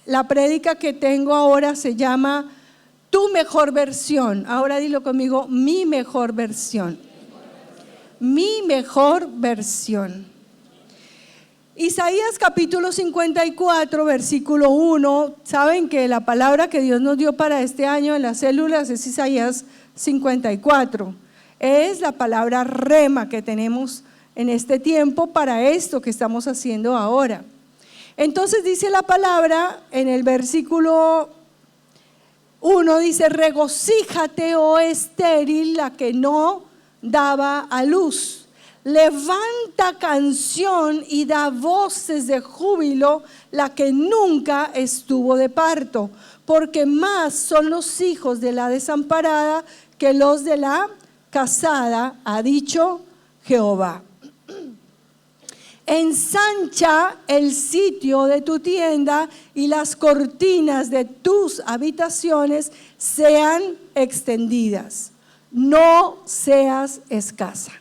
la prédica que tengo ahora se llama Tu mejor versión. Ahora dilo conmigo, mi mejor versión. Mi mejor versión. Isaías capítulo 54, versículo 1. Saben que la palabra que Dios nos dio para este año en las células es Isaías 54. Es la palabra rema que tenemos en este tiempo para esto que estamos haciendo ahora. Entonces dice la palabra en el versículo 1, dice: regocíjate, oh estéril, la que no daba a luz. Levanta canción y da voces de júbilo, la que nunca estuvo de parto, porque más son los hijos de la desamparada que los de la casada, ha dicho Jehová. Ensancha el sitio de tu tienda y las cortinas de tus habitaciones sean extendidas. No seas escasa.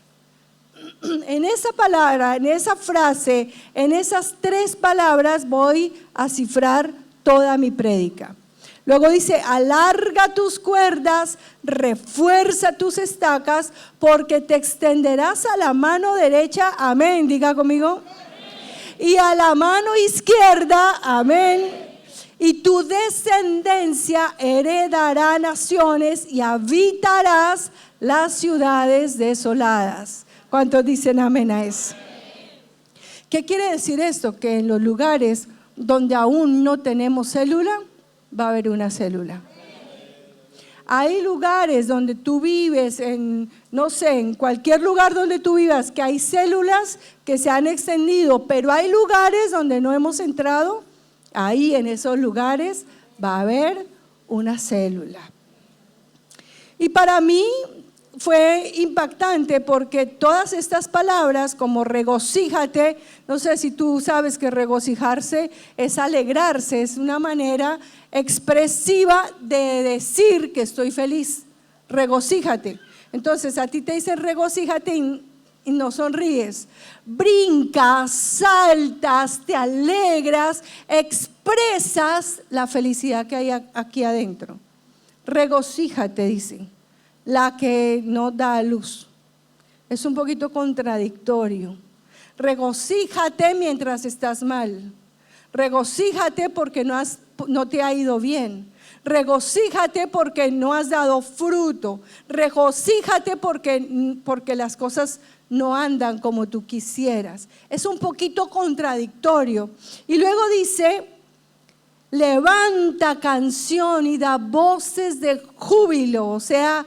En esa palabra, en esa frase, en esas 3 palabras voy a cifrar toda mi prédica. Luego dice: alarga tus cuerdas, refuerza tus estacas, porque te extenderás a la mano derecha, amén, diga conmigo, y a la mano izquierda, amén, y tu descendencia heredará naciones y habitarás las ciudades desoladas. ¿Cuántos dicen amén a eso? ¿Qué quiere decir esto? Que en los lugares donde aún no tenemos célula, va a haber una célula. Hay lugares donde tú vives, no sé, en cualquier lugar donde tú vivas, que hay células que se han extendido, pero hay lugares donde no hemos entrado. Ahí en esos lugares va a haber una célula. Y para mí fue impactante porque todas estas palabras como regocíjate, no sé si tú sabes que regocijarse es alegrarse, es una manera expresiva de decir que estoy feliz. Regocíjate. Entonces a ti te dicen regocíjate y no sonríes. Brincas, saltas, te alegras, expresas la felicidad que hay aquí adentro. Regocíjate, dicen. La que no da luz. Es un poquito contradictorio. Regocíjate mientras estás mal. Regocíjate porque no te ha ido bien. Regocíjate porque no has dado fruto. Regocíjate porque las cosas no andan como tú quisieras. Es un poquito contradictorio. Y luego dice: levanta canción y da voces de júbilo. O sea,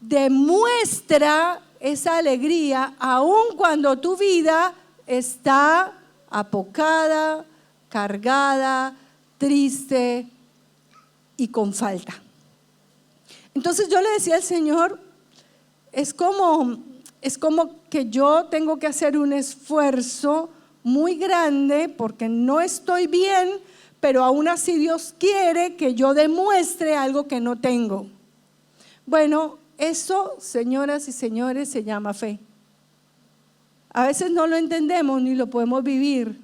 demuestra esa alegría aun cuando tu vida está apocada, cargada, triste y con falta. Entonces yo le decía al Señor, es como que yo tengo que hacer un esfuerzo muy grande porque no estoy bien, pero aún así Dios quiere que yo demuestre algo que no tengo. Bueno, eso, señoras y señores, se llama fe. A veces no lo entendemos ni lo podemos vivir,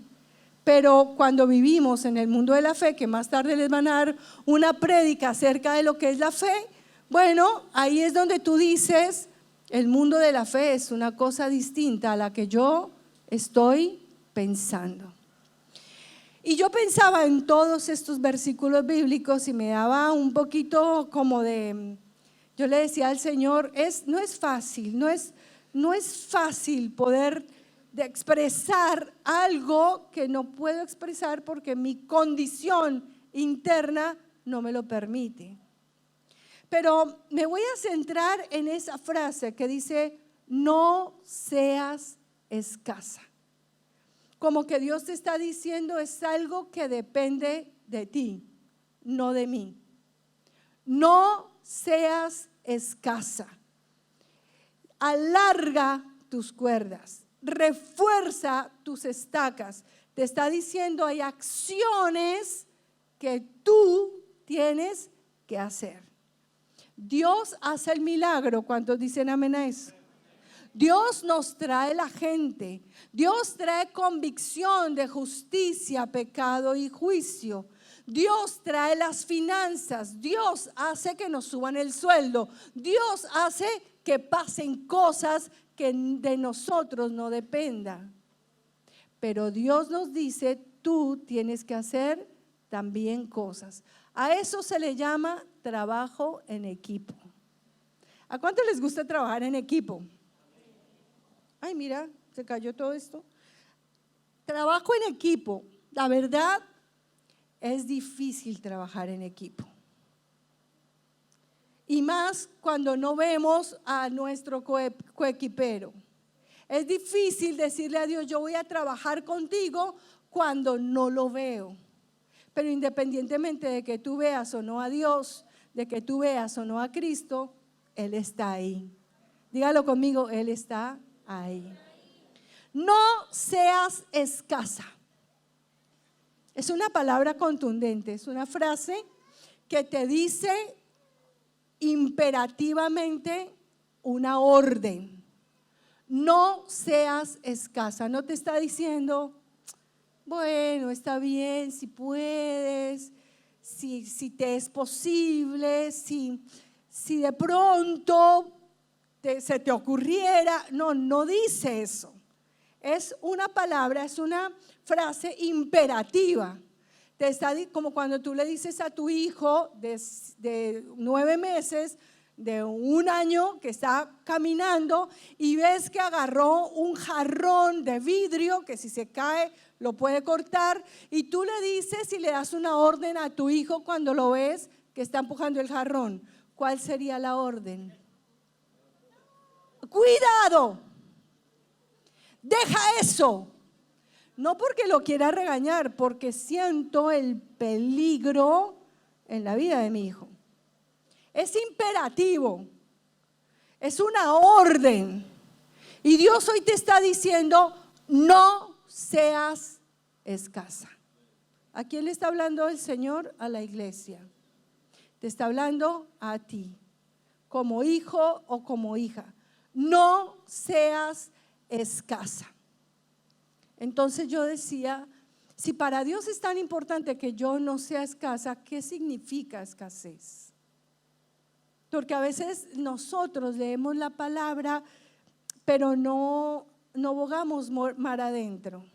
pero cuando vivimos en el mundo de la fe, que más tarde les van a dar una prédica acerca de lo que es la fe, bueno, ahí es donde tú dices, el mundo de la fe es una cosa distinta a la que yo estoy pensando. Y yo pensaba en todos estos versículos bíblicos y me daba un poquito como de... Yo le decía al Señor, no es fácil poder expresar algo que no puedo expresar porque mi condición interna no me lo permite. Pero me voy a centrar en esa frase que dice: no seas escasa. Como que Dios te está diciendo, es algo que depende de ti, no de mí. No seas escasa. Alarga tus cuerdas, refuerza tus estacas. Te está diciendo, hay acciones que tú tienes que hacer. Dios hace el milagro. ¿Cuántos dicen amén a eso? Dios nos trae la gente. Dios trae convicción de justicia, pecado y juicio. Dios trae las finanzas, Dios hace que nos suban el sueldo, Dios hace que pasen cosas que de nosotros no dependan. Pero Dios nos dice, tú tienes que hacer también cosas. A eso se le llama trabajo en equipo. ¿A cuánto les gusta trabajar en equipo? Ay, mira, se cayó todo esto. Trabajo en equipo, la verdad, es difícil trabajar en equipo. Y más cuando no vemos a nuestro coequipero. Es difícil decirle a Dios, yo voy a trabajar contigo cuando no lo veo. Pero independientemente de que tú veas o no a Dios, de que tú veas o no a Cristo, Él está ahí. Dígalo conmigo, Él está ahí. No seas escasa. Es una palabra contundente, es una frase que te dice imperativamente una orden. No seas escasa. No te está diciendo, bueno, está bien, si puedes, si te es posible, si de pronto se te ocurriera. No dice eso. Es una palabra, es una frase imperativa. Te está como cuando tú le dices a tu hijo de 9 meses, de 1 año, que está caminando y ves que agarró un jarrón de vidrio que si se cae lo puede cortar, y tú le dices y le das una orden a tu hijo cuando lo ves que está empujando el jarrón. ¿Cuál sería la orden? ¡Cuidado! Deja eso. No porque lo quiera regañar, porque siento el peligro en la vida de mi hijo. Es imperativo, es una orden. Y Dios hoy te está diciendo, no seas escasa. ¿A quién le está hablando el Señor? A la iglesia. Te está hablando a ti, como hijo o como hija. No seas escasa. Entonces yo decía, si para Dios es tan importante que yo no sea escasa, ¿qué significa escasez? Porque a veces nosotros leemos la palabra, pero no bogamos mar adentro.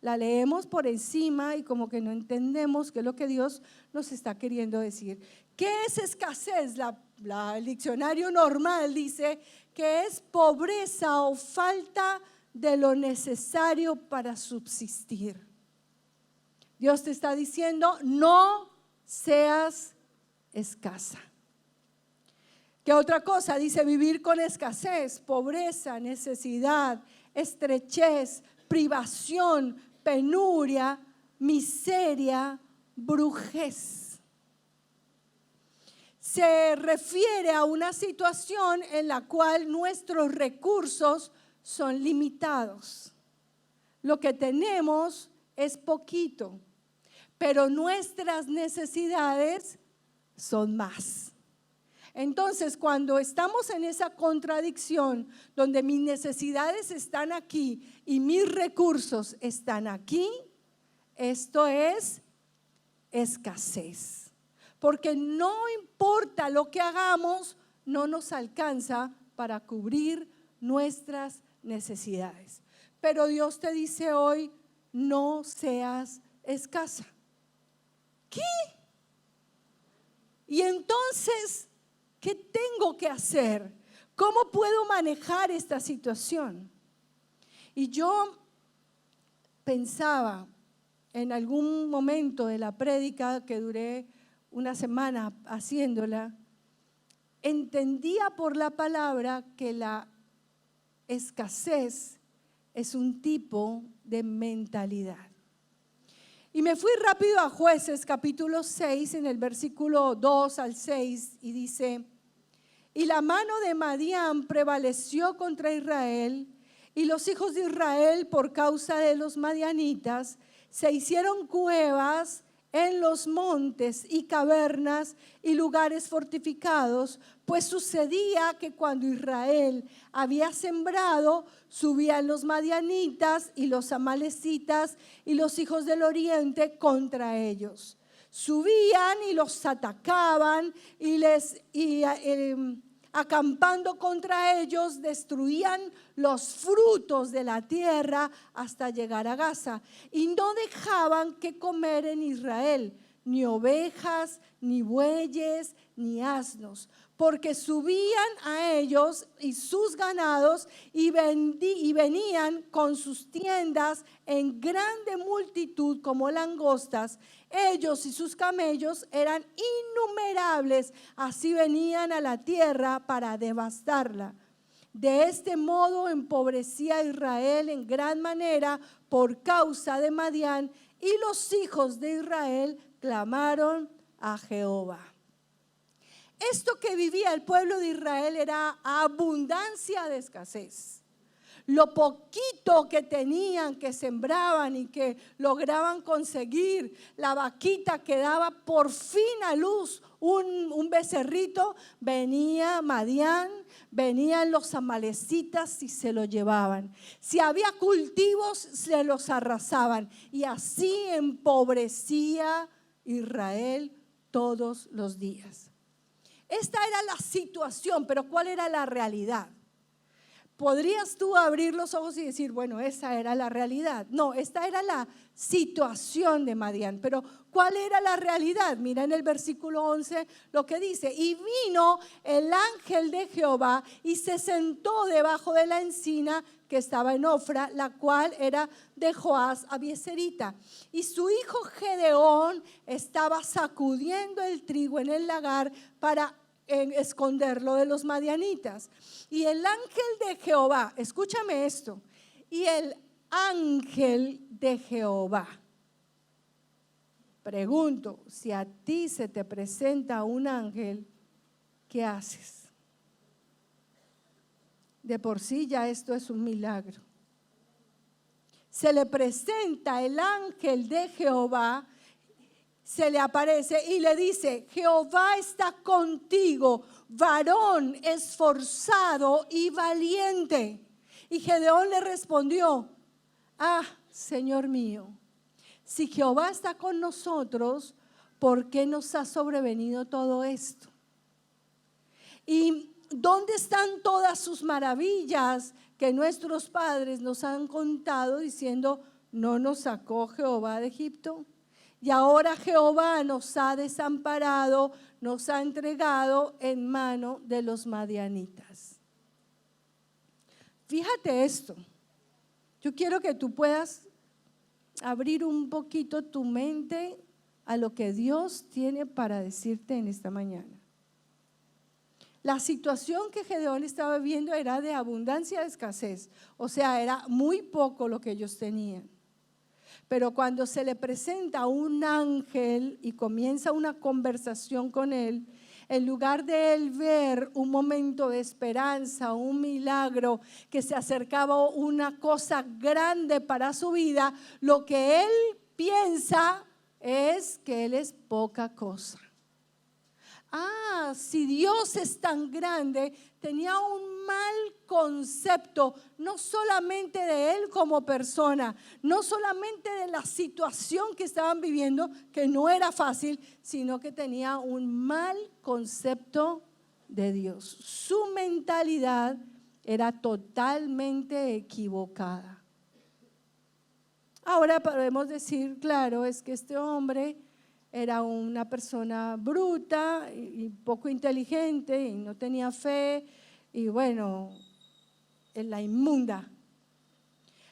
La leemos por encima y como que no entendemos qué es lo que Dios nos está queriendo decir. ¿Qué es escasez? El diccionario normal dice que es pobreza o falta de lo necesario para subsistir. Dios te está diciendo, no seas escasa. ¿Qué otra cosa? Dice vivir con escasez, pobreza, necesidad, estrechez, privación, penuria, miseria, brujez. Se refiere a una situación en la cual nuestros recursos son limitados. Lo que tenemos es poquito, pero nuestras necesidades son más. Entonces, cuando estamos en esa contradicción, donde mis necesidades están aquí y mis recursos están aquí, esto es escasez. Porque no importa lo que hagamos, no nos alcanza para cubrir nuestras necesidades. Pero Dios te dice hoy, no seas escasa. ¿Qué? Y entonces, ¿qué tengo que hacer? ¿Cómo puedo manejar esta situación? Y yo pensaba en algún momento de la prédica que duré una semana haciéndola, entendía por la palabra que la escasez es un tipo de mentalidad. Y me fui rápido a Jueces capítulo 6 en el versículo 2 al 6 y dice: y la mano de Madián prevaleció contra Israel, y los hijos de Israel, por causa de los madianitas, se hicieron cuevas en los montes y cavernas y lugares fortificados, pues sucedía que cuando Israel había sembrado, subían los madianitas y los amalecitas y los hijos del oriente contra ellos. Subían y los atacaban acampando contra ellos, destruían los frutos de la tierra hasta llegar a Gaza. Y no dejaban que comer en Israel, ni ovejas, ni bueyes, ni asnos, porque subían a ellos y sus ganados y venían con sus tiendas en grande multitud como langostas. Ellos y sus camellos eran innumerables, así venían a la tierra para devastarla. De este modo empobrecía a Israel en gran manera por causa de Madián, y los hijos de Israel clamaron a Jehová. Esto que vivía el pueblo de Israel era abundancia de escasez. Lo poquito que tenían, que sembraban y que lograban conseguir, la vaquita que daba por fin a luz un becerrito, venía Madián, venían los amalecitas y se lo llevaban. Si había cultivos, se los arrasaban, y así empobrecía Israel todos los días. Esta era la situación, pero ¿cuál era la realidad? ¿Podrías tú abrir los ojos y decir, bueno, esa era la realidad? No, esta era la situación de Madián. Pero ¿cuál era la realidad? Mira en el versículo 11 lo que dice: y vino el ángel de Jehová y se sentó debajo de la encina que estaba en Ofra, la cual era de Joás Abieserita. Y su hijo Gedeón estaba sacudiendo el trigo en el lagar para esconderlo de los madianitas. Y el ángel de Jehová, escúchame esto, y el ángel de Jehová. Pregunto, si a ti se te presenta un ángel, ¿qué haces? De por sí ya esto es un milagro. Se le presenta el ángel de Jehová, se le aparece y le dice: Jehová está contigo, varón esforzado y valiente. Y Gedeón le respondió: Señor mío, si Jehová está con nosotros, ¿por qué nos ha sobrevenido todo esto? ¿Y dónde están todas sus maravillas que nuestros padres nos han contado diciendo: ¿no nos sacó Jehová de Egipto? Y ahora Jehová nos ha desamparado, nos ha entregado en mano de los madianitas. Fíjate esto. Yo quiero que tú puedas abrir un poquito tu mente a lo que Dios tiene para decirte en esta mañana. La situación que Gedeón estaba viviendo era de abundancia de escasez, o sea, era muy poco lo que ellos tenían. Pero cuando se le presenta un ángel y comienza una conversación con él, en lugar de él ver un momento de esperanza, un milagro, que se acercaba una cosa grande para su vida, lo que él piensa es que él es poca cosa. Si Dios es tan grande, tenía un mal concepto, no solamente de él como persona, no solamente de la situación que estaban viviendo, que no era fácil, sino que tenía un mal concepto de Dios. Su mentalidad era totalmente equivocada. Ahora podemos decir, claro, es que este hombre era una persona bruta y poco inteligente y no tenía fe, y bueno, en la inmunda.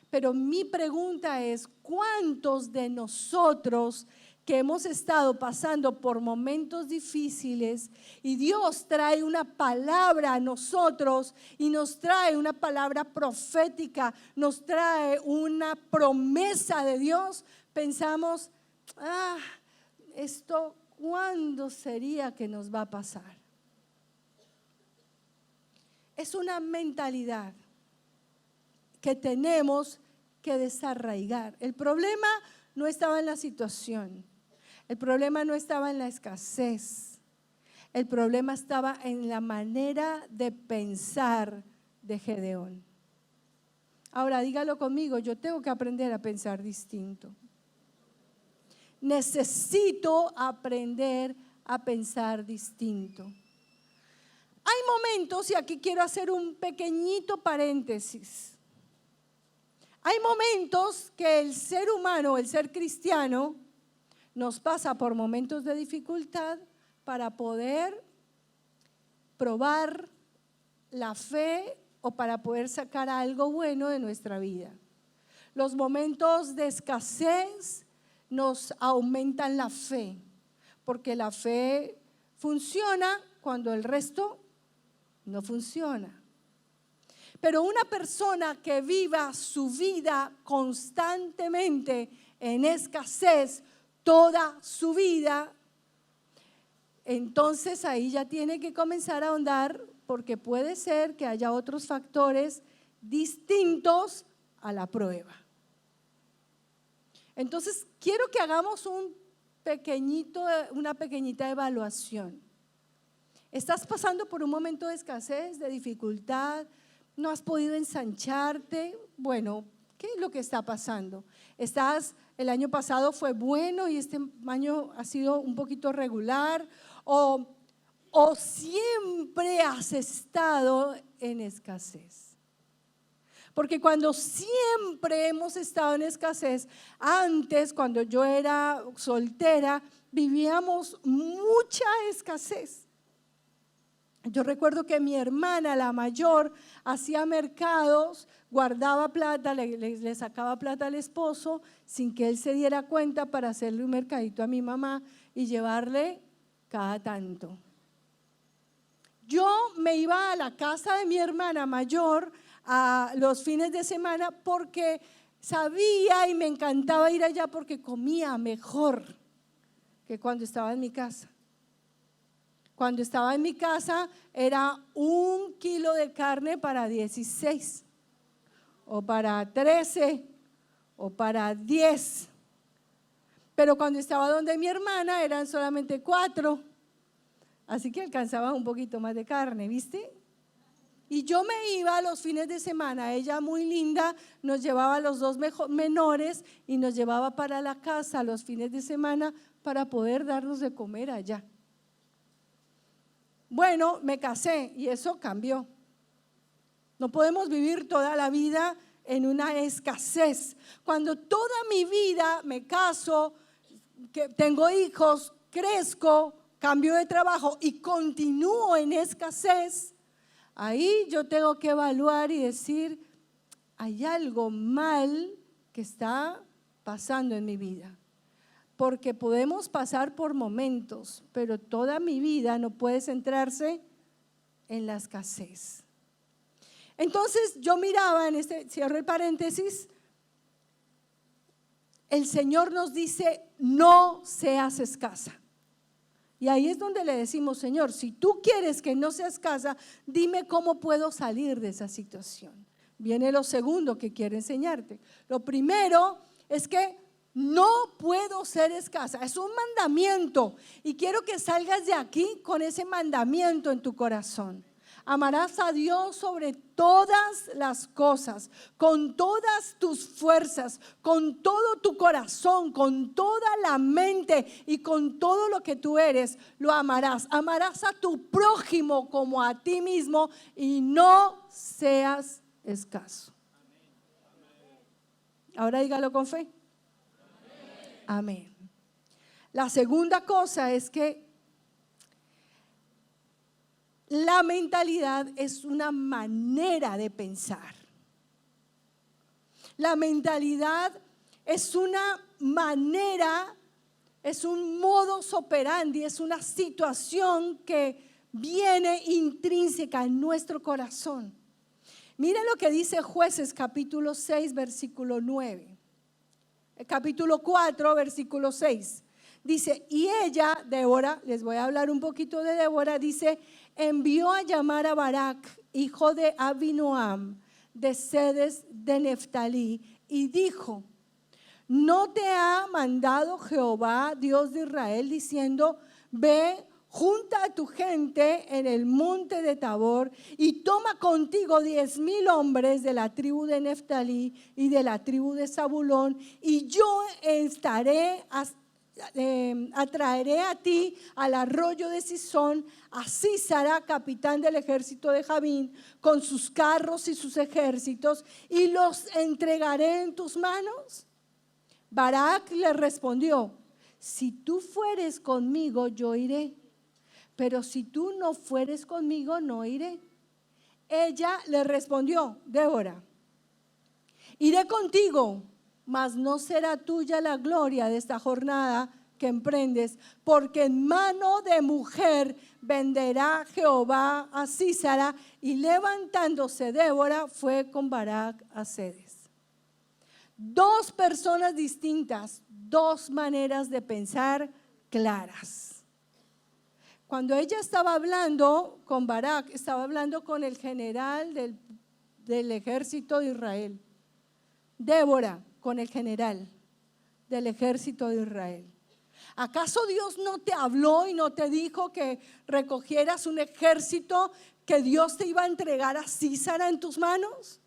Pero mi pregunta es: ¿cuántos de nosotros que hemos estado pasando por momentos difíciles y Dios trae una palabra a nosotros y nos trae una palabra profética, nos trae una promesa de Dios, pensamos: esto, ¿cuándo sería que nos va a pasar? Es una mentalidad que tenemos que desarraigar. El problema no estaba en la situación, el problema no estaba en la escasez, el problema estaba en la manera de pensar de Gedeón. Ahora dígalo conmigo: yo tengo que aprender a pensar distinto. necesito aprender a pensar distinto. Hay momentos, y aquí quiero hacer un pequeñito paréntesis, hay momentos que el ser humano, el ser cristiano, nos pasa por momentos de dificultad para poder probar la fe o para poder sacar algo bueno de nuestra vida. Los momentos de escasez nos aumentan la fe, porque la fe funciona cuando el resto no funciona. Pero una persona que viva su vida constantemente en escasez, toda su vida, entonces ahí ya tiene que comenzar a ahondar, porque puede ser que haya otros factores distintos a la prueba. Entonces quiero que hagamos una pequeñita evaluación. ¿Estás pasando por un momento de escasez, de dificultad? ¿No has podido ensancharte? Bueno, ¿qué es lo que está pasando? El año pasado fue bueno y este año ha sido un poquito regular, o siempre has estado en escasez. Porque cuando siempre hemos estado en escasez, antes cuando yo era soltera, vivíamos mucha escasez. Yo recuerdo que mi hermana, la mayor, hacía mercados, guardaba plata, le sacaba plata al esposo sin que él se diera cuenta para hacerle un mercadito a mi mamá y llevarle cada tanto. Yo me iba a la casa de mi hermana mayor a los fines de semana porque sabía y me encantaba ir allá porque comía mejor que cuando estaba en mi casa. Cuando estaba en mi casa era 1 kilo de carne para 16, o para 13, o para 10. Pero cuando estaba donde mi hermana eran solamente 4, así que alcanzaba un poquito más de carne, ¿viste? Y yo me iba los fines de semana, ella muy linda nos llevaba a los 2 menores y nos llevaba para la casa los fines de semana para poder darnos de comer allá. Bueno, me casé y eso cambió. No podemos vivir toda la vida en una escasez. Cuando toda mi vida me caso, que tengo hijos, crezco, cambio de trabajo y continúo en escasez, ahí yo tengo que evaluar y decir, hay algo mal que está pasando en mi vida. Porque podemos pasar por momentos, pero toda mi vida no puede centrarse en la escasez. Entonces yo miraba cierro el paréntesis, el Señor nos dice, no seas escasa. Y ahí es donde le decimos, Señor, si tú quieres que no seas escasa, dime cómo puedo salir de esa situación. Viene lo segundo que quiero enseñarte. Lo primero es que no puedo ser escasa, es un mandamiento y quiero que salgas de aquí con ese mandamiento en tu corazón. Amarás a Dios sobre todas las cosas, con todas tus fuerzas, con todo tu corazón, con toda la mente y con todo lo que tú eres, lo amarás. Amarás a tu prójimo como a ti mismo y no seas escaso. Ahora dígalo con fe. Amén. La segunda cosa es que la mentalidad es una manera de pensar. La mentalidad es una manera, es un modus operandi, es una situación que viene intrínseca en nuestro corazón. Mira lo que dice Jueces capítulo 6 versículo 9. Capítulo 4, versículo 6. Dice, y ella, Débora, les voy a hablar un poquito de Débora, dice, envió a llamar a Barak, hijo de Abinoam, de Cedes de Neftalí, y dijo, ¿no te ha mandado Jehová, Dios de Israel, diciendo, ve, junta a tu gente en el monte de Tabor y toma contigo 10,000 hombres de la tribu de Neftalí y de la tribu de Zabulón, y yo estaré atraeré a ti al arroyo de Sison, a Sísara, capitán del ejército de Jabín, con sus carros y sus ejércitos, y los entregaré en tus manos. Barac le respondió: si tú fueres conmigo, yo iré, pero si tú no fueres conmigo, no iré. Ella le respondió: Débora, iré contigo, mas no será tuya la gloria de esta jornada que emprendes, porque en mano de mujer venderá Jehová a Sísara. Y levantándose Débora, fue con Barac a Cedes. Dos personas distintas, dos maneras de pensar claras. Cuando ella estaba hablando con Barac, estaba hablando con el general del ejército de Israel. Débora con el general del ejército de Israel. ¿Acaso Dios no te habló y no te dijo que recogieras un ejército que Dios te iba a entregar a Sísara en tus manos?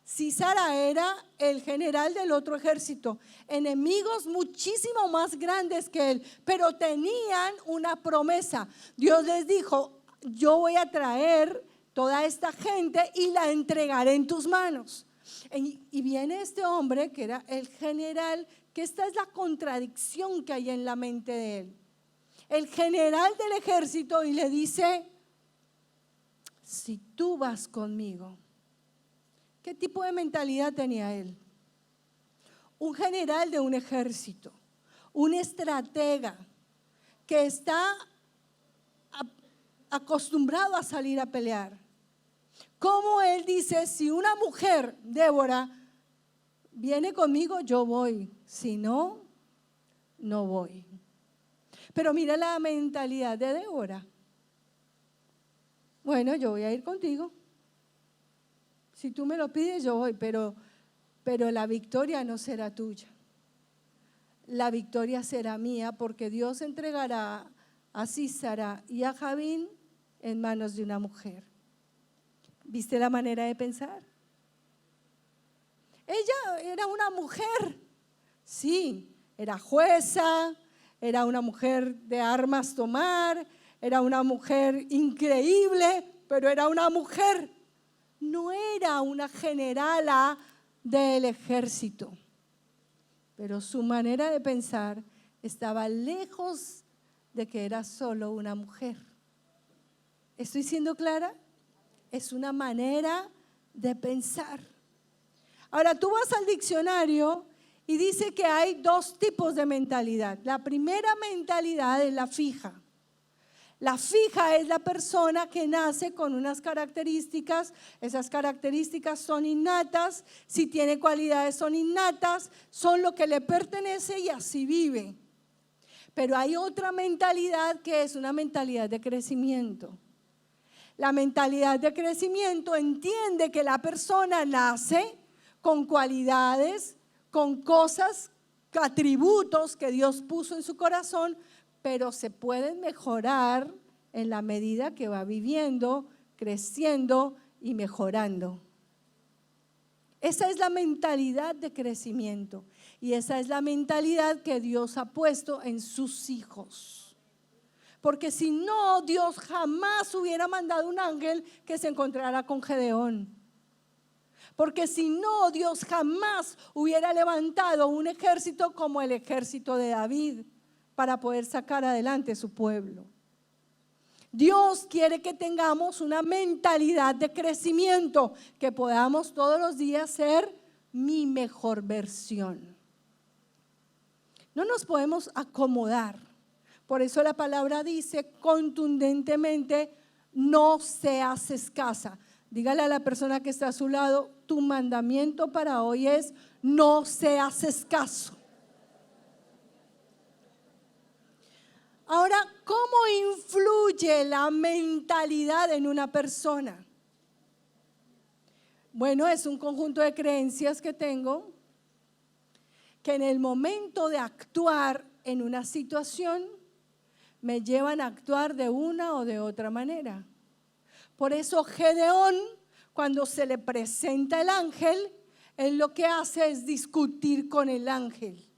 Sísara era el general del otro ejército, enemigos muchísimo más grandes que él, pero tenían una promesa. Dios les dijo: yo voy a traer toda esta gente y la entregaré en tus manos. Y viene este hombre que era el general, que esta es la contradicción que hay en la mente de él. El general del ejército, y le dice: si tú vas conmigo. ¿Qué tipo de mentalidad tenía él? Un general de un ejército, un estratega que está acostumbrado a salir a pelear. Como él dice: si una mujer, Débora, viene conmigo, yo voy, si no, no voy. Pero mira la mentalidad de Débora. Bueno, yo voy a ir contigo. Si tú me lo pides, yo voy, pero la victoria no será tuya. La victoria será mía, porque Dios entregará a Sísara y a Jabín en manos de una mujer. ¿Viste la manera de pensar? Ella era una mujer, sí, era jueza, era una mujer de armas tomar, era una mujer increíble, pero era una mujer. No era una generala del ejército, pero su manera de pensar estaba lejos de que era solo una mujer. ¿Estoy siendo clara? Es una manera de pensar. Ahora tú vas al diccionario y dice que hay dos tipos de mentalidad. La primera mentalidad es la fija. La fija es la persona que nace con unas características, esas características son innatas, si tiene cualidades son innatas, son lo que le pertenece y así vive. Pero hay otra mentalidad que es una mentalidad de crecimiento. La mentalidad de crecimiento entiende que la persona nace con cualidades, con cosas, atributos que Dios puso en su corazón, pero se pueden mejorar en la medida que va viviendo, creciendo y mejorando. Esa es la mentalidad de crecimiento y esa es la mentalidad que Dios ha puesto en sus hijos. Porque si no, Dios jamás hubiera mandado un ángel que se encontrara con Gedeón. Porque si no, Dios jamás hubiera levantado un ejército como el ejército de David para poder sacar adelante su pueblo. Dios quiere que tengamos una mentalidad de crecimiento, que podamos todos los días ser mi mejor versión. No nos podemos acomodar. Por eso la palabra dice contundentemente: no seas escasa. Dígale a la persona que está a su lado: tu mandamiento para hoy es: no seas escaso. Ahora, ¿cómo influye la mentalidad en una persona? Bueno, es un conjunto de creencias que tengo, que en el momento de actuar en una situación me llevan a actuar de una o de otra manera. Por eso Gedeón, cuando se le presenta el ángel, él lo que hace es discutir con el ángel.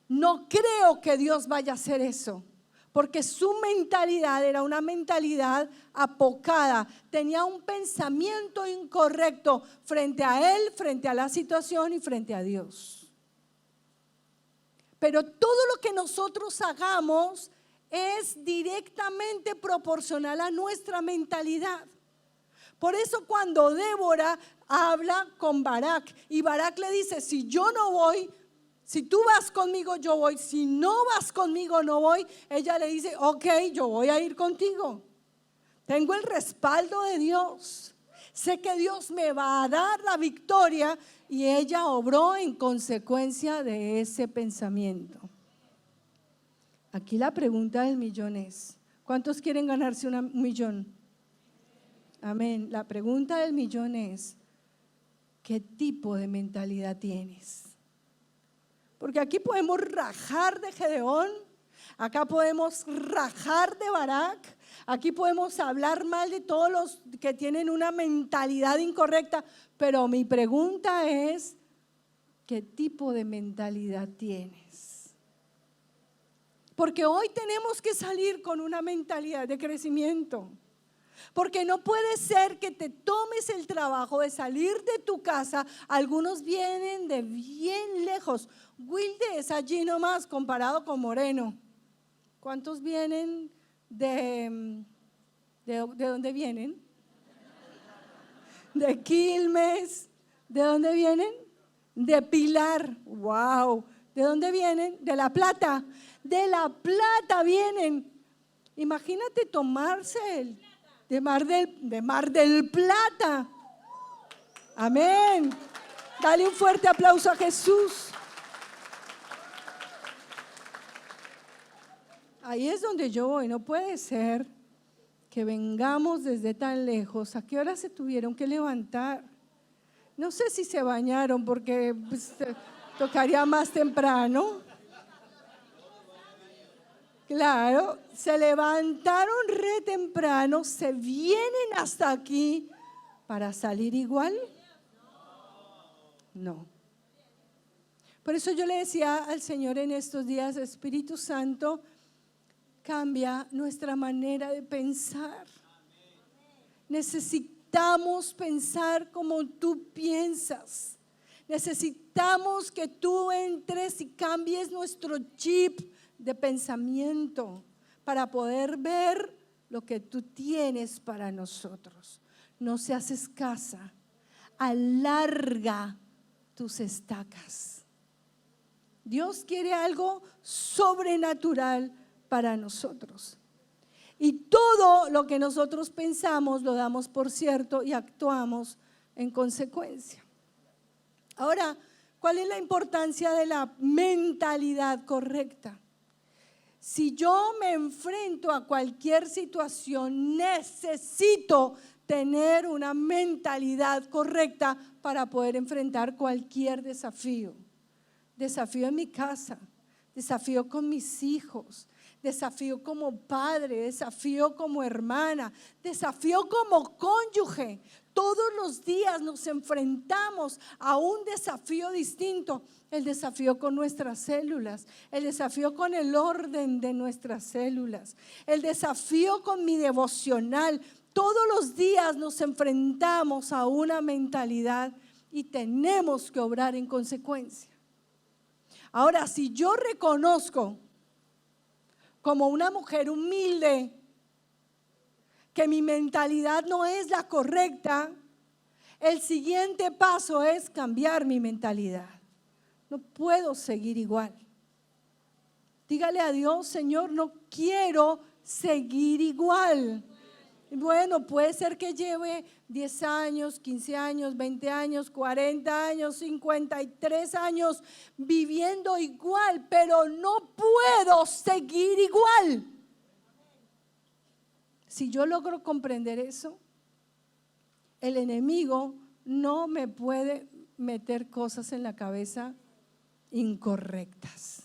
No creo que Dios vaya a hacer eso, porque su mentalidad era una mentalidad apocada, tenía un pensamiento incorrecto frente a él, frente a la situación y frente a Dios. Pero todo lo que nosotros hagamos es directamente proporcional a nuestra mentalidad. Por eso cuando Débora habla con Barak y Barak le dice, si yo no voy, si tú vas conmigo, yo voy. Si no vas conmigo, no voy. Ella le dice, ok, yo voy a ir contigo. Tengo el respaldo de Dios. Sé que Dios me va a dar la victoria. Y ella obró en consecuencia de ese pensamiento. Aquí la pregunta del millón es, ¿cuántos quieren ganarse un millón? Amén. La pregunta del millón es, ¿qué tipo de mentalidad tienes? Porque aquí podemos rajar de Gedeón, acá podemos rajar de Barak, aquí podemos hablar mal de todos los que tienen una mentalidad incorrecta, pero mi pregunta es, ¿qué tipo de mentalidad tienes? Porque hoy tenemos que salir con una mentalidad de crecimiento. Porque no puede ser que te tomes el trabajo de salir de tu casa. Algunos vienen de bien lejos. Wilde es allí nomás comparado con Moreno. ¿Cuántos vienen de dónde vienen? De Quilmes. ¿De dónde vienen? De Pilar. ¡Wow! ¿De dónde vienen? De La Plata. De La Plata vienen. Imagínate tomarse de Mar del Plata. Amén. Dale un fuerte aplauso a Jesús. Ahí es donde yo voy. No puede ser que vengamos desde tan lejos. ¿A qué hora se tuvieron que levantar? No sé si se bañaron porque pues, tocaría más temprano. Claro, se levantaron re temprano, se vienen hasta aquí para salir igual. No. Por eso yo le decía al Señor en estos días, Espíritu Santo, cambia nuestra manera de pensar. Necesitamos pensar como tú piensas. Necesitamos que tú entres y cambies nuestro chip de pensamiento para poder ver lo que tú tienes para nosotros. No seas escasa, alarga tus estacas. Dios quiere algo sobrenatural para nosotros. Y todo lo que nosotros pensamos lo damos por cierto y actuamos en consecuencia. Ahora, ¿cuál es la importancia de la mentalidad correcta? Si yo me enfrento a cualquier situación, necesito tener una mentalidad correcta para poder enfrentar cualquier desafío. Desafío en mi casa, desafío con mis hijos, desafío como padre, desafío como hermana, desafío como cónyuge. Todos los días nos enfrentamos a un desafío distinto. El desafío con nuestras células, el desafío con el orden de nuestras células, el desafío con mi devocional. Todos los días nos enfrentamos a una mentalidad y tenemos que obrar en consecuencia. Ahora, si yo reconozco como una mujer humilde que mi mentalidad no es la correcta, el siguiente paso es cambiar mi mentalidad. No puedo seguir igual. Dígale a Dios, Señor, no quiero seguir igual. Bueno, puede ser que lleve 10 años, 15 años, 20 años, 40 años, 53 años viviendo igual, pero no puedo seguir igual. Si yo logro comprender eso, el enemigo no me puede meter cosas en la cabeza incorrectas.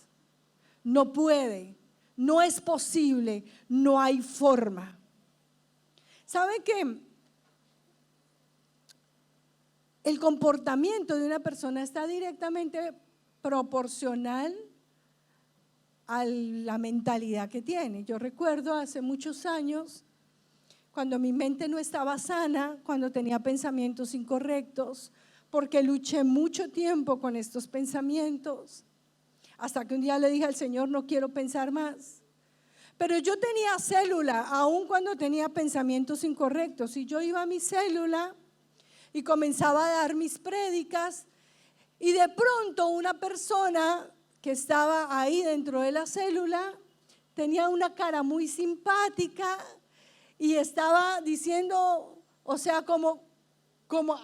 No puede, no es posible, no hay forma. ¿Sabe que el comportamiento de una persona está directamente proporcional a la mentalidad que tiene. Yo recuerdo hace muchos años, cuando mi mente no estaba sana, cuando tenía pensamientos incorrectos, porque luché mucho tiempo con estos pensamientos, hasta que un día le dije al Señor, no quiero pensar más. Pero yo tenía célula, aun cuando tenía pensamientos incorrectos, y yo iba a mi célula y comenzaba a dar mis prédicas, y de pronto una persona que estaba ahí dentro de la célula tenía una cara muy simpática y estaba diciendo, o sea, como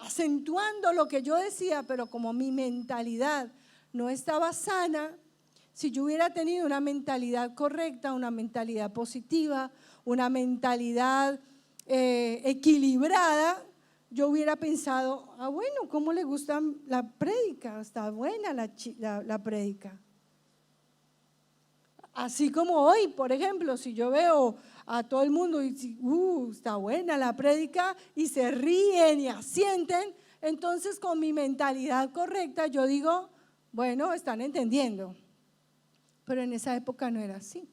acentuando lo que yo decía, pero como mi mentalidad no estaba sana, si yo hubiera tenido una mentalidad correcta, una mentalidad positiva, una mentalidad equilibrada, yo hubiera pensado, bueno, ¿cómo le gusta la prédica? Está buena la prédica. Así como hoy, por ejemplo, si yo veo a todo el mundo y está buena la prédica y se ríen y asienten, entonces con mi mentalidad correcta yo digo, bueno, están entendiendo. Pero en esa época no era así.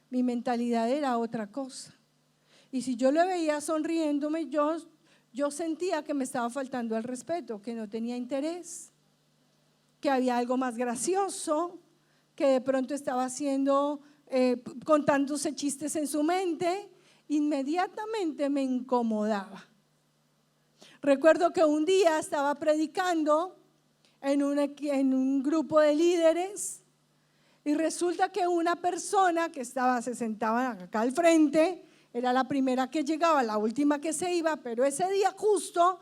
Mi mentalidad era otra cosa. Y si yo le veía sonriéndome, yo sentía que me estaba faltando al respeto, que no tenía interés, que había algo más gracioso, que de pronto estaba haciendo, contándose chistes en su mente. Inmediatamente me incomodaba. Recuerdo que un día estaba predicando en un grupo de líderes y resulta que una persona que se sentaba acá al frente, era la primera que llegaba, la última que se iba, pero ese día justo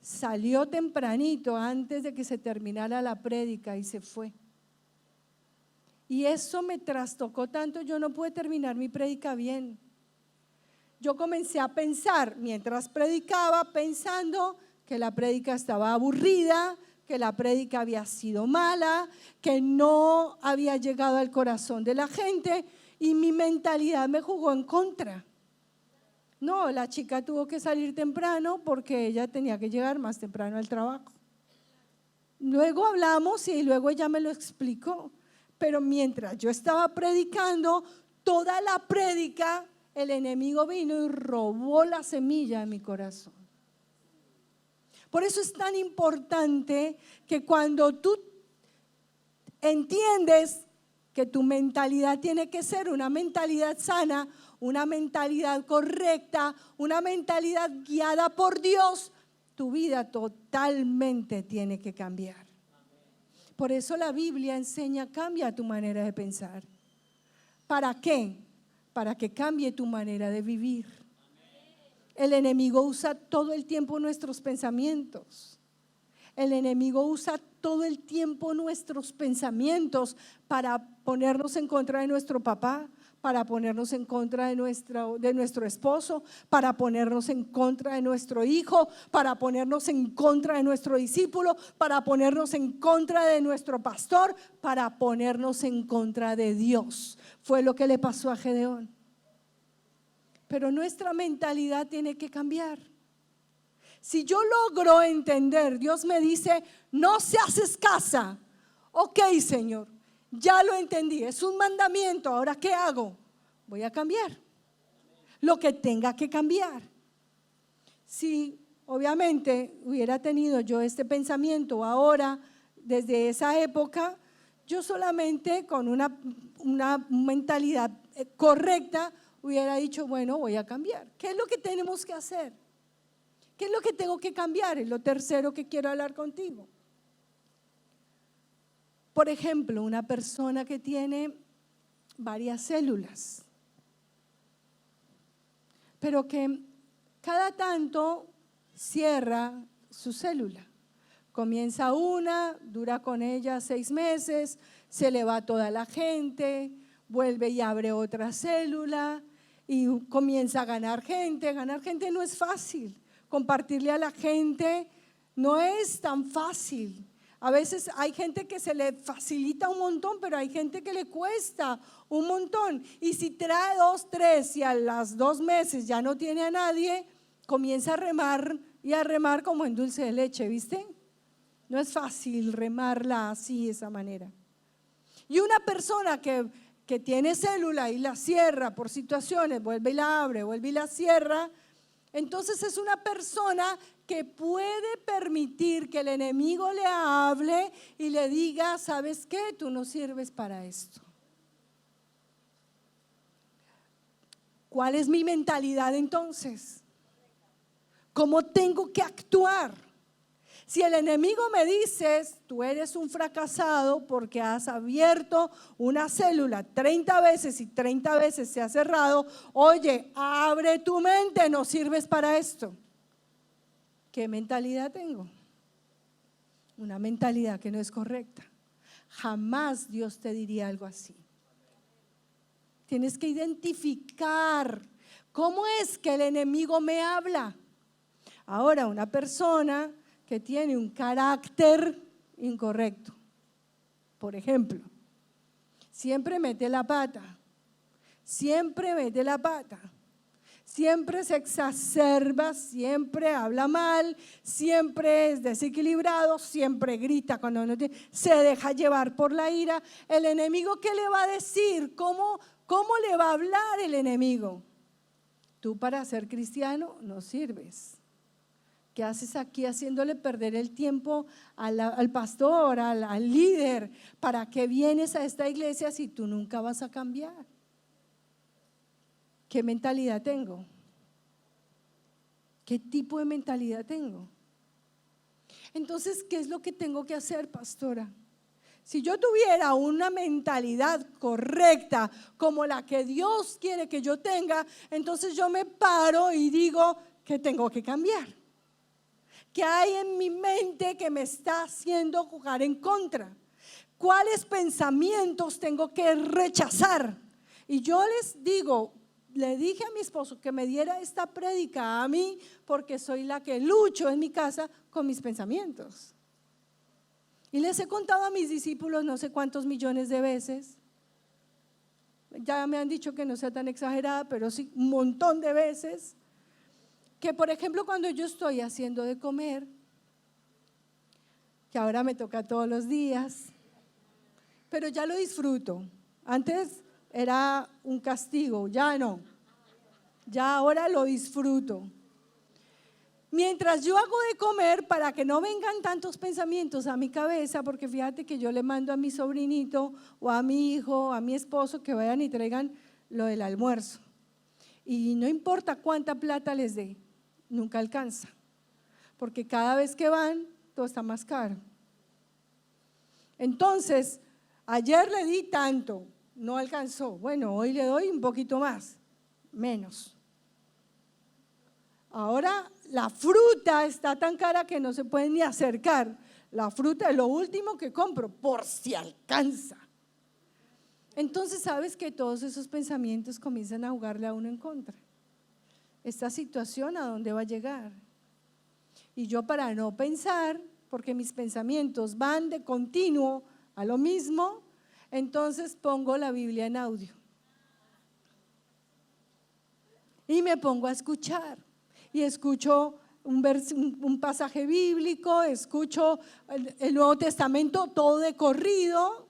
salió tempranito antes de que se terminara la prédica y se fue. Y eso me trastocó tanto, yo no pude terminar mi prédica bien. Yo comencé a pensar, mientras predicaba, pensando que la prédica estaba aburrida, que la prédica había sido mala, que no había llegado al corazón de la gente, y mi mentalidad me jugó en contra. No, la chica tuvo que salir temprano porque ella tenía que llegar más temprano al trabajo. Luego hablamos y luego ella me lo explicó, pero mientras yo estaba predicando, toda la prédica, el enemigo vino y robó la semilla de mi corazón. Por eso es tan importante que cuando tú entiendes que tu mentalidad tiene que ser una mentalidad sana, una mentalidad correcta, una mentalidad guiada por Dios, tu vida totalmente tiene que cambiar. Por eso la Biblia enseña, cambia tu manera de pensar. ¿Para qué? Para que cambie tu manera de vivir. El enemigo usa todo el tiempo nuestros pensamientos. El enemigo usa todo el tiempo nuestros pensamientos para ponernos en contra de nuestro papá, para ponernos en contra de nuestro esposo, para ponernos en contra de nuestro hijo, para ponernos en contra de nuestro discípulo, para ponernos en contra de nuestro pastor, para ponernos en contra de Dios. Fue lo que le pasó a Gedeón. Pero nuestra mentalidad tiene que cambiar. Si yo logro entender, Dios me dice, no seas escasa. Ok, Señor, ya lo entendí, es un mandamiento, ahora ¿qué hago? Voy a cambiar lo que tenga que cambiar. Si obviamente hubiera tenido yo este pensamiento ahora, desde esa época, yo solamente con una mentalidad correcta hubiera dicho, bueno, voy a cambiar. ¿Qué es lo que tenemos que hacer? ¿Qué es lo que tengo que cambiar? Es lo tercero que quiero hablar contigo. Por ejemplo, una persona que tiene varias células, pero que cada tanto cierra su célula. Comienza una, dura con ella 6 meses, se le va toda la gente, vuelve y abre otra célula y comienza a ganar gente. Ganar gente no es fácil. Compartirle a la gente no es tan fácil. A veces hay gente que se le facilita un montón, pero hay gente que le cuesta un montón. Y si trae 2, 3 y a los 2 meses ya no tiene a nadie, comienza a remar y a remar como en dulce de leche, ¿viste? No es fácil remarla así, de esa manera. Y una persona que tiene célula y la cierra por situaciones, vuelve y la abre, vuelve y la cierra, entonces es una persona que puede permitir que el enemigo le hable y le diga, ¿sabes qué? Tú no sirves para esto. ¿Cuál es mi mentalidad entonces? ¿Cómo tengo que actuar? Si el enemigo me dice, tú eres un fracasado porque has abierto una célula 30 veces y 30 veces se ha cerrado, oye, abre tu mente, no sirves para esto. ¿Qué mentalidad tengo? Una mentalidad que no es correcta. Jamás Dios te diría algo así. Tienes que identificar cómo es que el enemigo me habla. Ahora, una persona que tiene un carácter incorrecto, por ejemplo, siempre mete la pata, siempre se exacerba, siempre habla mal, siempre es desequilibrado, siempre grita cuando no tiene, se deja llevar por la ira. El enemigo, ¿qué le va a decir? ¿Cómo le va a hablar el enemigo? Tú para ser cristiano no sirves. ¿Qué haces aquí haciéndole perder el tiempo al pastor, al líder? ¿Para qué vienes a esta iglesia si tú nunca vas a cambiar? ¿Qué mentalidad tengo? ¿Qué tipo de mentalidad tengo? Entonces, ¿qué es lo que tengo que hacer, pastora? Si yo tuviera una mentalidad correcta como la que Dios quiere que yo tenga, entonces yo me paro y digo que tengo que cambiar. ¿Qué hay en mi mente que me está haciendo jugar en contra? ¿Cuáles pensamientos tengo que rechazar? Y yo le dije a mi esposo que me diera esta prédica a mí porque soy la que lucho en mi casa con mis pensamientos. Y les he contado a mis discípulos no sé cuántos millones de veces. Ya me han dicho que no sea tan exagerada, pero sí un montón de veces. Que por ejemplo cuando yo estoy haciendo de comer, que ahora me toca todos los días, pero ya lo disfruto. Antes era un castigo, ya no, ya ahora lo disfruto. Mientras yo hago de comer, para que no vengan tantos pensamientos a mi cabeza, porque fíjate que yo le mando a mi sobrinito o a mi hijo, a mi esposo que vayan y traigan lo del almuerzo. Y no importa cuánta plata les dé, nunca alcanza, porque cada vez que van, todo está más caro. Entonces, ayer le di tanto, no alcanzó. Bueno, hoy le doy un poquito más, menos. Ahora la fruta está tan cara que no se puede ni acercar. La fruta es lo último que compro, por si alcanza. Entonces, ¿sabes que todos esos pensamientos comienzan a jugarle a uno en contra? Esta situación, ¿a dónde va a llegar? Y yo, para no pensar, porque mis pensamientos van de continuo a lo mismo, entonces pongo la Biblia en audio y me pongo a escuchar. Y escucho un pasaje bíblico, escucho el Nuevo Testamento todo de corrido.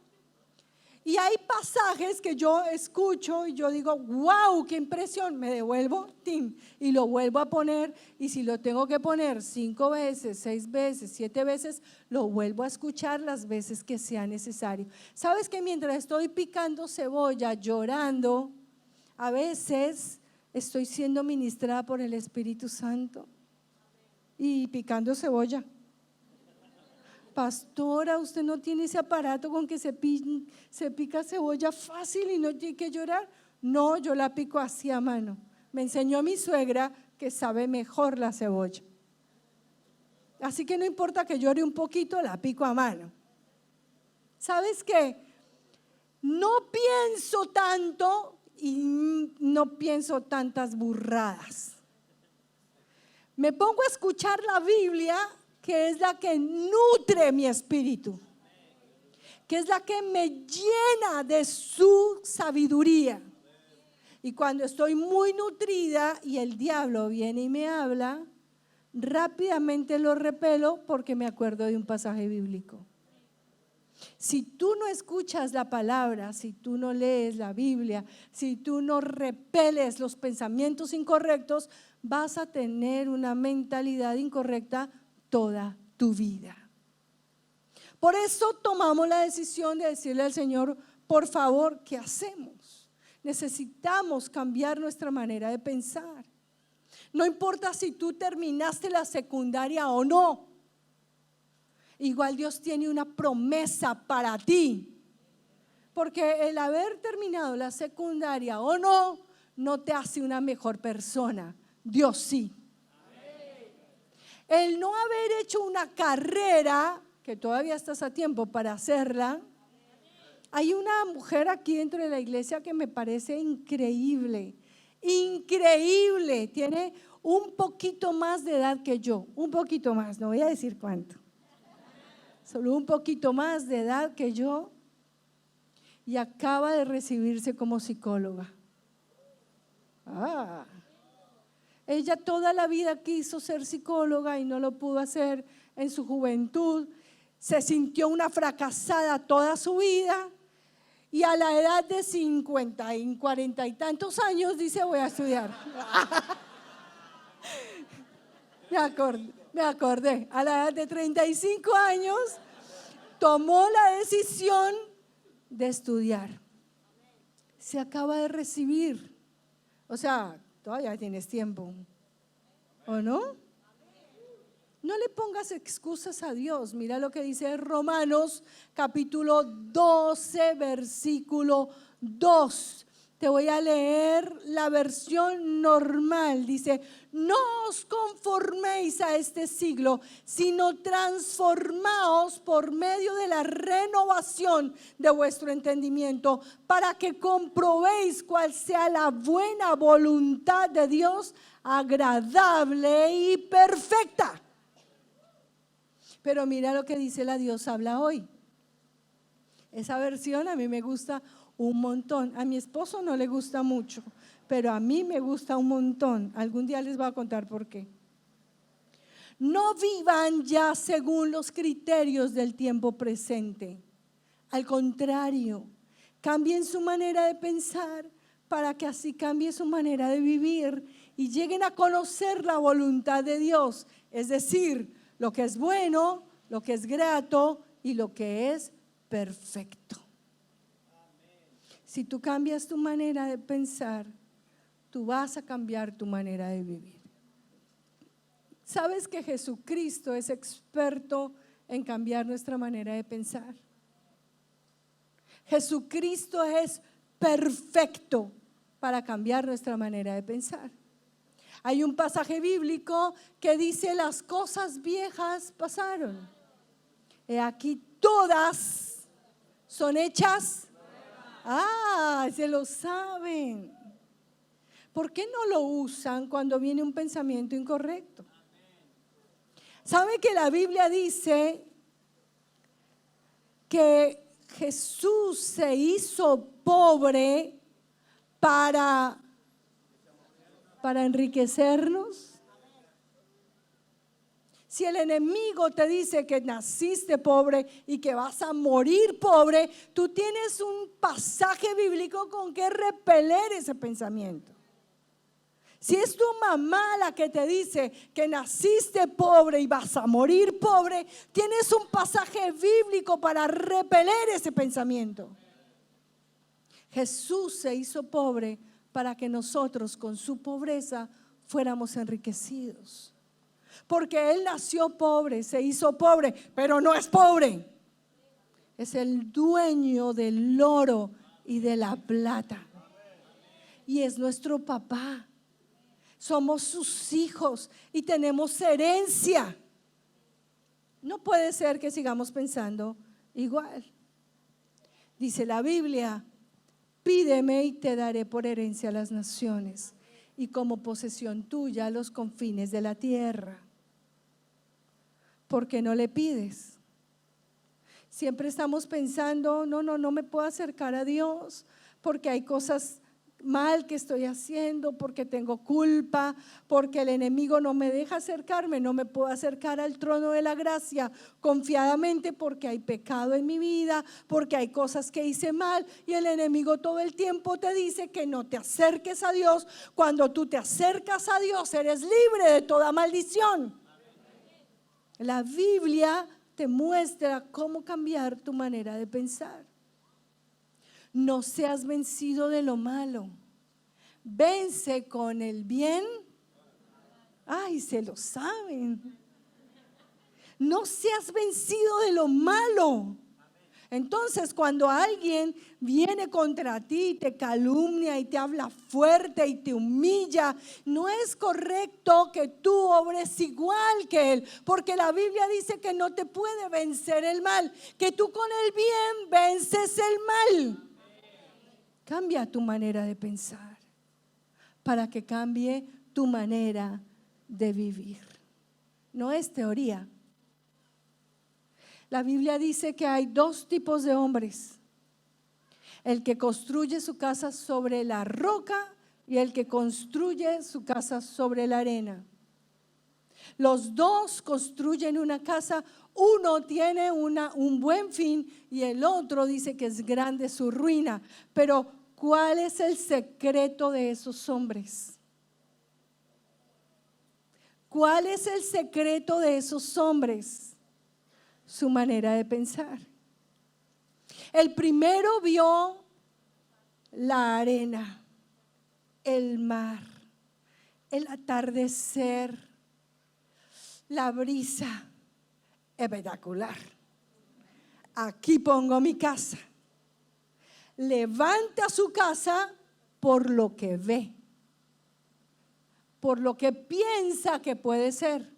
Y hay pasajes que yo escucho y yo digo, wow, qué impresión, me devuelvo, y lo vuelvo a poner. Y si lo tengo que poner 5 veces, 6 veces, 7 veces, lo vuelvo a escuchar las veces que sea necesario. ¿Sabes que mientras estoy picando cebolla, llorando, a veces estoy siendo ministrada por el Espíritu Santo y picando cebolla? Pastora, usted no tiene ese aparato con que se pica cebolla fácil y no tiene que llorar. No, yo la pico así a mano. Me enseñó mi suegra que sabe mejor la cebolla. Así que no importa que llore un poquito, la pico a mano. ¿Sabes qué? No pienso tanto y no pienso tantas burradas. Me pongo a escuchar la Biblia, que es la que nutre mi espíritu, que es la que me llena de su sabiduría. Y cuando estoy muy nutrida y el diablo viene y me habla, rápidamente lo repelo porque me acuerdo de un pasaje bíblico. Si tú no escuchas la palabra, si tú no lees la Biblia, si tú no repeles los pensamientos incorrectos, vas a tener una mentalidad incorrecta toda tu vida. Por eso tomamos la decisión de decirle al Señor, por favor, ¿qué hacemos? Necesitamos cambiar nuestra manera de pensar. No importa si tú terminaste la secundaria o no. Igual Dios tiene una promesa para ti. Porque el haber terminado la secundaria o no, no te hace una mejor persona. Dios sí. El no haber hecho una carrera, que todavía estás a tiempo para hacerla. Hay una mujer aquí dentro de la iglesia que me parece increíble. Increíble. Tiene un poquito más de edad que yo. Un poquito más, no voy a decir cuánto. Solo un poquito más de edad que yo. Y acaba de recibirse como psicóloga. Ella toda la vida quiso ser psicóloga y no lo pudo hacer en su juventud. Se sintió una fracasada toda su vida y a la edad de 50 y 40 y tantos años dice voy a estudiar. Me acordé, a la edad de 35 años tomó la decisión de estudiar. Se acaba de recibir, o sea, todavía tienes tiempo, ¿o no? No le pongas excusas a Dios. Mira lo que dice Romanos capítulo 12, versículo 2. Te voy a leer la versión normal. Dice, no os conforméis a este siglo, sino transformaos por medio de la renovación de vuestro entendimiento, para que comprobéis cuál sea la buena voluntad de Dios, agradable y perfecta. Pero mira lo que dice la Dios habla hoy. Esa versión a mí me gusta un montón. A mi esposo no le gusta mucho, pero a mí me gusta un montón. Algún día les voy a contar por qué. No vivan ya según los criterios del tiempo presente. Al contrario, cambien su manera de pensar para que así cambie su manera de vivir y lleguen a conocer la voluntad de Dios. Es decir, lo que es bueno, lo que es grato y lo que es perfecto. Si tú cambias tu manera de pensar, tú vas a cambiar tu manera de vivir. ¿Sabes que Jesucristo es experto en cambiar nuestra manera de pensar? Jesucristo es perfecto para cambiar nuestra manera de pensar. Hay un pasaje bíblico que dice las cosas viejas pasaron. He aquí todas son hechas. Se lo saben. ¿Por qué no lo usan cuando viene un pensamiento incorrecto? ¿Sabe que la Biblia dice que Jesús se hizo pobre para enriquecernos? Si el enemigo te dice que naciste pobre y que vas a morir pobre, tú tienes un pasaje bíblico con que repeler ese pensamiento. Si es tu mamá la que te dice que naciste pobre y vas a morir pobre, tienes un pasaje bíblico para repeler ese pensamiento. Jesús se hizo pobre para que nosotros con su pobreza fuéramos enriquecidos. Porque Él nació pobre, se hizo pobre, pero no es pobre. Es el dueño del oro y de la plata. Y es nuestro papá. Somos sus hijos y tenemos herencia. No puede ser que sigamos pensando igual. Dice la Biblia, pídeme y te daré por herencia a las naciones y como posesión tuya los confines de la tierra. ¿Por qué no le pides? Siempre estamos pensando, no me puedo acercar a Dios porque hay cosas mal que estoy haciendo, porque tengo culpa, porque el enemigo no me deja acercarme, no me puedo acercar al trono de la gracia confiadamente porque hay pecado en mi vida, porque hay cosas que hice mal, y el enemigo todo el tiempo te dice que no te acerques a Dios. Cuando tú te acercas a Dios, eres libre de toda maldición. La Biblia te muestra cómo cambiar tu manera de pensar. No seas vencido de lo malo. Vence con el bien. Ay, se lo saben. No seas vencido de lo malo. Entonces, cuando alguien viene contra ti, te calumnia y te habla fuerte y te humilla, no es correcto que tú obres igual que él, porque la Biblia dice que no te puede vencer el mal, que tú con el bien vences el mal. Cambia tu manera de pensar para que cambie tu manera de vivir. No es teoría. La Biblia dice que hay dos tipos de hombres: el que construye su casa sobre la roca y el que construye su casa sobre la arena. Los dos construyen una casa, uno tiene un buen fin y el otro dice que es grande su ruina. Pero ¿cuál es el secreto de esos hombres? ¿Cuál es el secreto de esos hombres? Su manera de pensar. El primero vio la arena, el mar, el atardecer, la brisa. Espectacular. Aquí pongo mi casa. Levanta su casa por lo que ve, por lo que piensa que puede ser.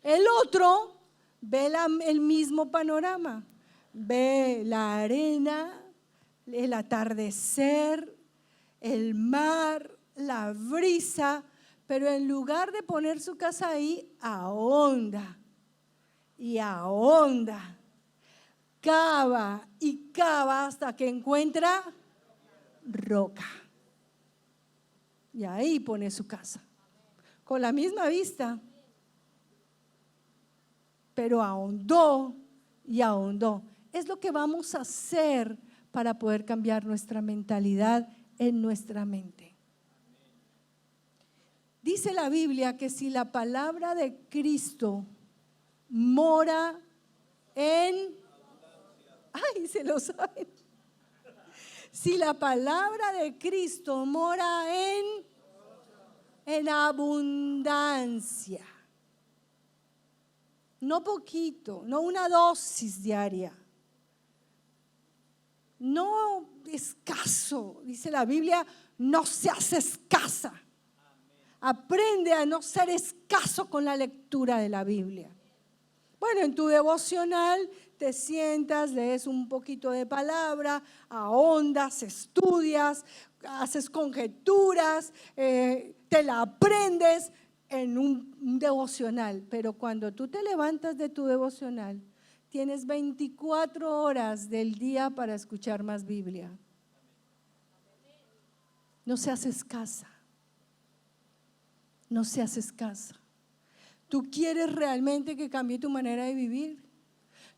El otro ve el mismo panorama, ve la arena, el atardecer, el mar, la brisa, pero en lugar de poner su casa ahí, ahonda y ahonda, cava y cava hasta que encuentra roca. Y ahí pone su casa, con la misma vista, pero ahondó y ahondó. Es lo que vamos a hacer para poder cambiar nuestra mentalidad en nuestra mente. Dice la Biblia que si la palabra de Cristo mora en... ¡Ay, se lo saben! Si la palabra de Cristo mora en abundancia. No poquito, no una dosis diaria, no escaso. Dice la Biblia, no seas escasa. Aprende a no ser escaso con la lectura de la Biblia. Bueno, en tu devocional te sientas, lees un poquito de palabra, ahondas, estudias, haces conjeturas, te la aprendes en un devocional. Pero cuando tú te levantas de tu devocional, tienes 24 horas del día para escuchar más Biblia. No seas escasa. No seas escasa. ¿Tú quieres realmente que cambie tu manera de vivir?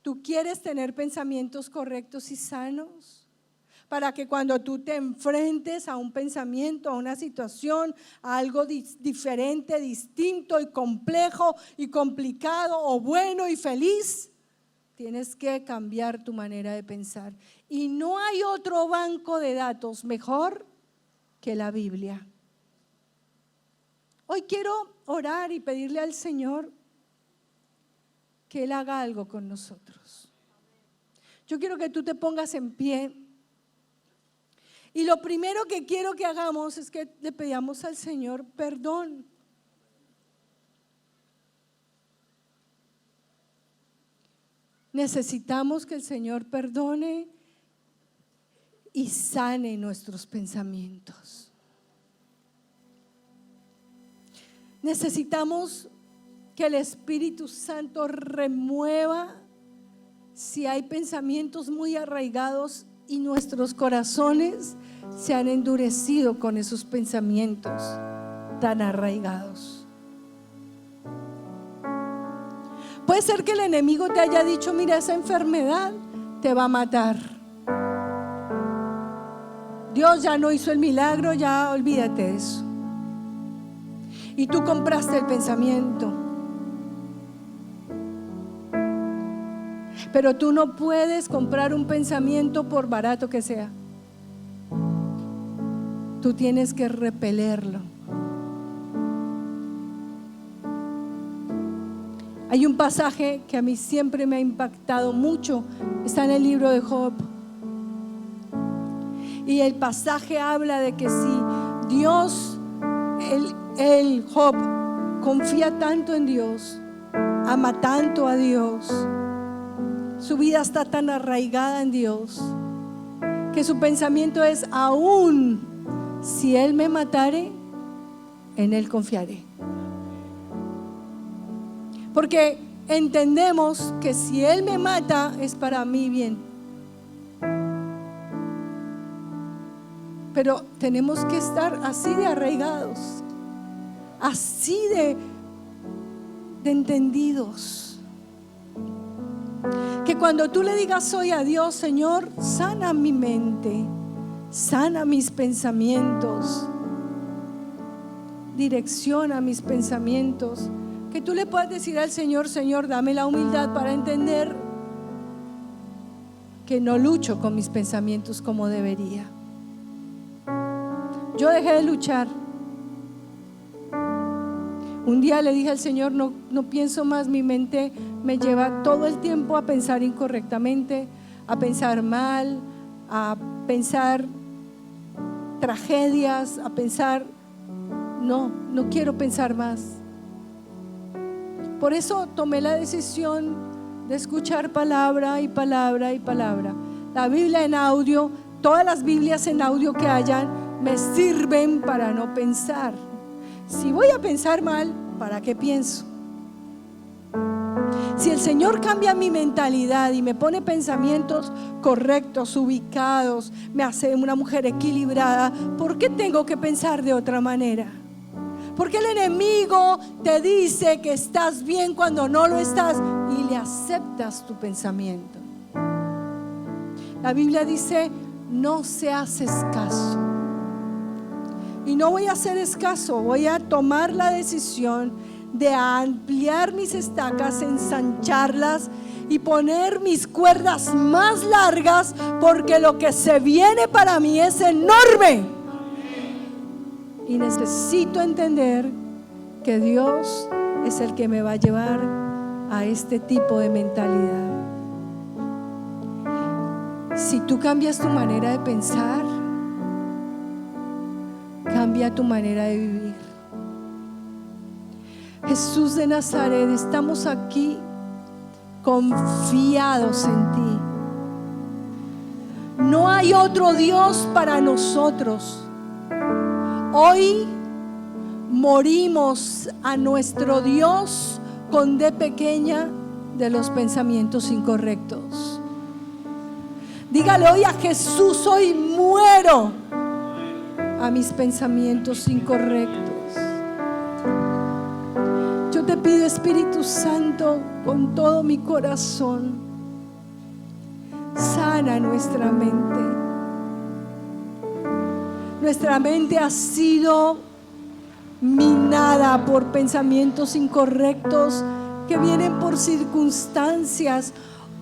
¿Tú quieres tener pensamientos correctos y sanos? Para que cuando tú te enfrentes a un pensamiento, a una situación, a algo diferente, distinto y complejo y complicado o bueno y feliz, tienes que cambiar tu manera de pensar. Y no hay otro banco de datos mejor que la Biblia. Hoy quiero orar y pedirle al Señor que Él haga algo con nosotros. Yo quiero que tú te pongas en pie. Y lo primero que quiero que hagamos es que le pedamos al Señor perdón. Necesitamos que el Señor perdone y sane nuestros pensamientos. Necesitamos que el Espíritu Santo remueva si hay pensamientos muy arraigados y nuestros corazones se han endurecido con esos pensamientos tan arraigados. Puede ser que el enemigo te haya dicho: mira, esa enfermedad te va a matar. Dios ya no hizo el milagro, ya olvídate de eso. Y tú compraste el pensamiento. Pero tú no puedes comprar un pensamiento por barato que sea. Tú tienes que repelerlo. Hay un pasaje que a mí siempre me ha impactado mucho. Está en el libro de Job. Y el pasaje habla de que si Dios, el Job, confía tanto en Dios, ama tanto a Dios, su vida está tan arraigada en Dios, que su pensamiento es: aún si Él me matare, en Él confiaré. Porque entendemos que si Él me mata es para mi bien. Pero tenemos que estar así de arraigados, así de entendidos, que cuando tú le digas hoy a Dios: Señor, sana mi mente, sana mis pensamientos, direcciona mis pensamientos, que tú le puedas decir al Señor: Señor, dame la humildad para entender que no lucho con mis pensamientos como debería. Yo dejé de luchar. Un día le dije al Señor: no pienso más, mi mente me lleva todo el tiempo a pensar incorrectamente, a pensar mal, a pensar tragedias, a pensar, no quiero pensar más. Por eso tomé la decisión de escuchar palabra y palabra y palabra. La Biblia en audio, todas las Biblias en audio que hayan, me sirven para no pensar. Si voy a pensar mal, ¿para qué pienso? Si el Señor cambia mi mentalidad y me pone pensamientos correctos, ubicados, me hace una mujer equilibrada, ¿por qué tengo que pensar de otra manera? Porque el enemigo te dice que estás bien cuando no lo estás y le aceptas tu pensamiento. La Biblia dice: no seas escaso. Y no voy a ser escaso, voy a tomar la decisión de ampliar mis estacas, ensancharlas y poner mis cuerdas más largas, porque lo que se viene para mí es enorme. Y necesito entender que Dios es el que me va a llevar a este tipo de mentalidad. Si tú cambias tu manera de pensar, cambia tu manera de vivir. Jesús de Nazaret, estamos aquí confiados en ti. No hay otro Dios para nosotros. Hoy morimos a nuestro Dios con D pequeña de los pensamientos incorrectos. Dígale hoy a Jesús: hoy muero a mis pensamientos incorrectos. Yo te pido, Espíritu Santo, con todo mi corazón, sana nuestra mente. Nuestra mente ha sido minada por pensamientos incorrectos que vienen por circunstancias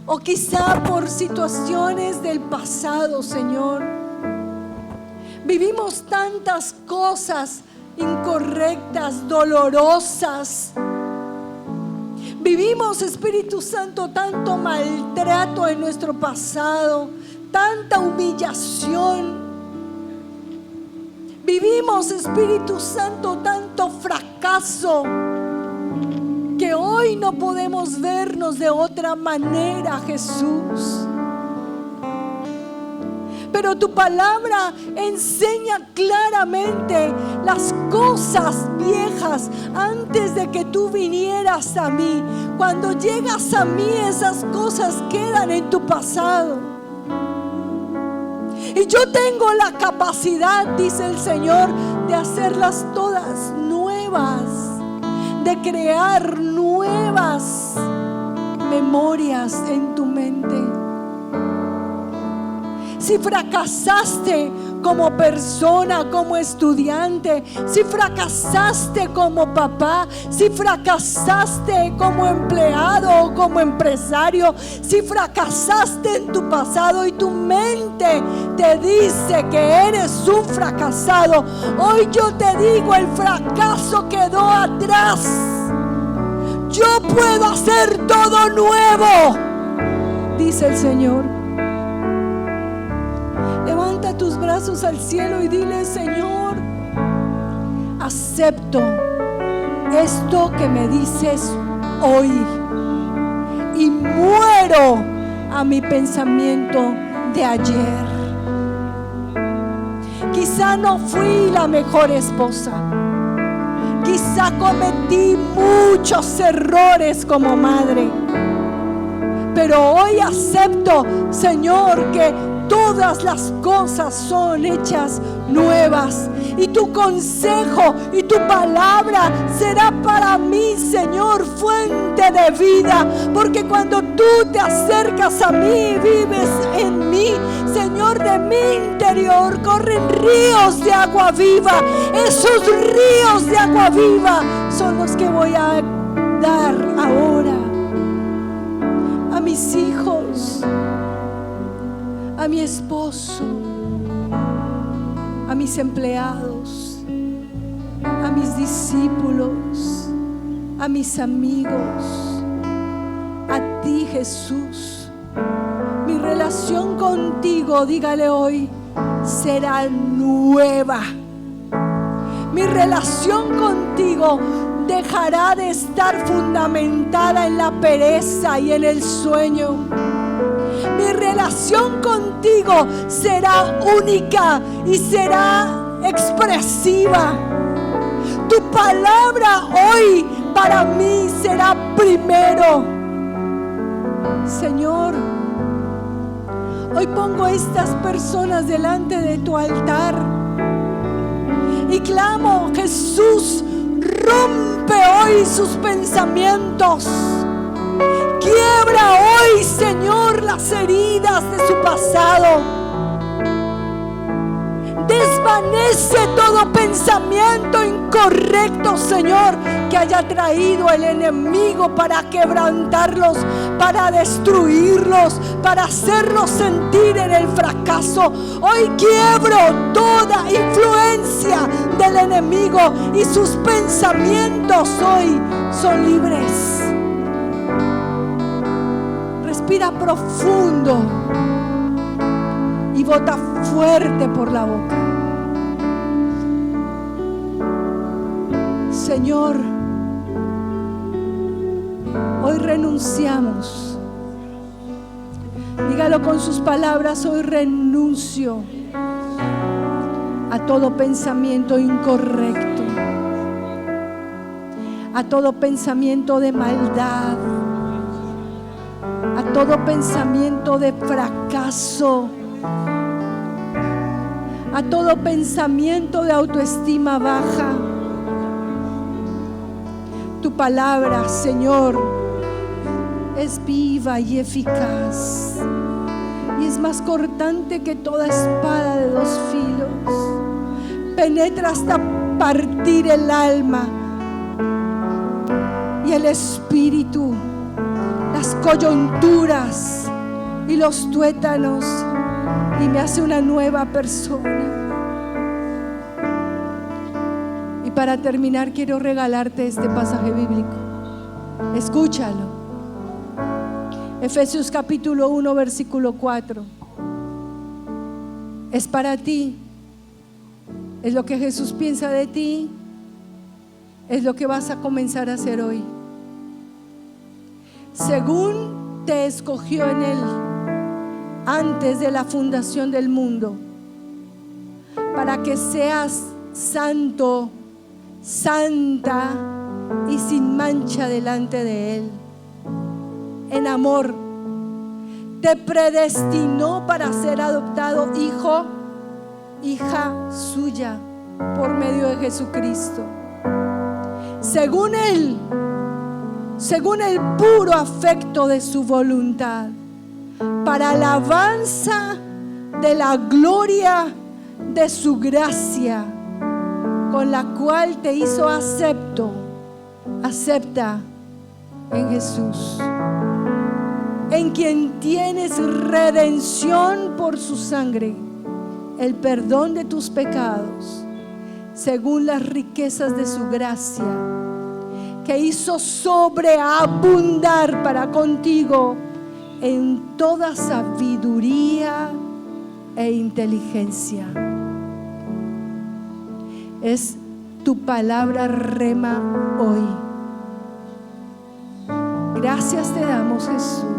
o quizá por situaciones del pasado, Señor. Vivimos tantas cosas incorrectas, dolorosas. Vivimos, Espíritu Santo, tanto maltrato en nuestro pasado, tanta humillación. Vivimos, Espíritu Santo, tanto fracaso, que hoy no podemos vernos de otra manera, Jesús. Pero tu palabra enseña claramente las cosas viejas antes de que tú vinieras a mí. Cuando llegas a mí, esas cosas quedan en tu pasado. Y yo tengo la capacidad, dice el Señor, de hacerlas todas nuevas, de crear nuevas memorias en tu mente. Si fracasaste como persona, como estudiante, si fracasaste como papá, si fracasaste como empleado o como empresario, si fracasaste en tu pasado y tu mente te dice que eres un fracasado, hoy yo te digo, el fracaso quedó atrás. Yo puedo hacer todo nuevo, dice el Señor. Levanta tus brazos al cielo y dile: Señor, acepto esto que me dices hoy y muero a mi pensamiento de ayer. Quizá no fui la mejor esposa, quizá cometí muchos errores como madre, pero hoy acepto, Señor, que todas las cosas son hechas nuevas, y tu consejo y tu palabra será para mí, Señor, fuente de vida, porque cuando tú te acercas a mí, vives en mí, Señor. De mi interior corren ríos de agua viva. Esos ríos de agua viva son los que voy a dar ahora a mis hijos, a mi esposo, a mis empleados, a mis discípulos, a mis amigos, a ti, Jesús. Mi relación contigo, dígale hoy, será nueva. Mi relación contigo dejará de estar fundamentada en la pereza y en el sueño. Mi relación contigo será única y será expresiva. Tu palabra hoy para mí será primero. Señor, hoy pongo a estas personas delante de tu altar y clamo: Jesús, rompe hoy sus pensamientos. Quiebra hoy, Señor, las heridas de su pasado. Desvanece todo pensamiento incorrecto, Señor, que haya traído el enemigo para quebrantarlos, para destruirlos, para hacerlos sentir en el fracaso. Hoy quiebro toda influencia del enemigo y sus pensamientos hoy son libres. Respira profundo y bota fuerte por la boca. Señor, hoy renunciamos. Dígalo con sus palabras: hoy renuncio a todo pensamiento incorrecto, a todo pensamiento de maldad, a todo pensamiento de fracaso, a todo pensamiento de autoestima baja. Tu palabra, Señor, es viva y eficaz y es más cortante que toda espada de dos filos. Penetra hasta partir el alma y el espíritu, las coyunturas y los tuétanos, y me hace una nueva persona. Y para terminar, quiero regalarte este pasaje bíblico. Escúchalo. Efesios capítulo 1, versículo 4. Es para ti. Es lo que Jesús piensa de ti. Es lo que vas a comenzar a hacer hoy. Según te escogió en Él antes de la fundación del mundo, para que seas santo, santa y sin mancha delante de Él. En amor te predestinó para ser adoptado hijo, hija suya por medio de Jesucristo. Según el puro afecto de su voluntad, para alabanza de la gloria de su gracia, con la cual te hizo acepta en Jesús, en quien tienes redención por su sangre, el perdón de tus pecados, según las riquezas de su gracia, que hizo sobreabundar para contigo en toda sabiduría e inteligencia. Es tu palabra rema hoy. Gracias te damos, Jesús.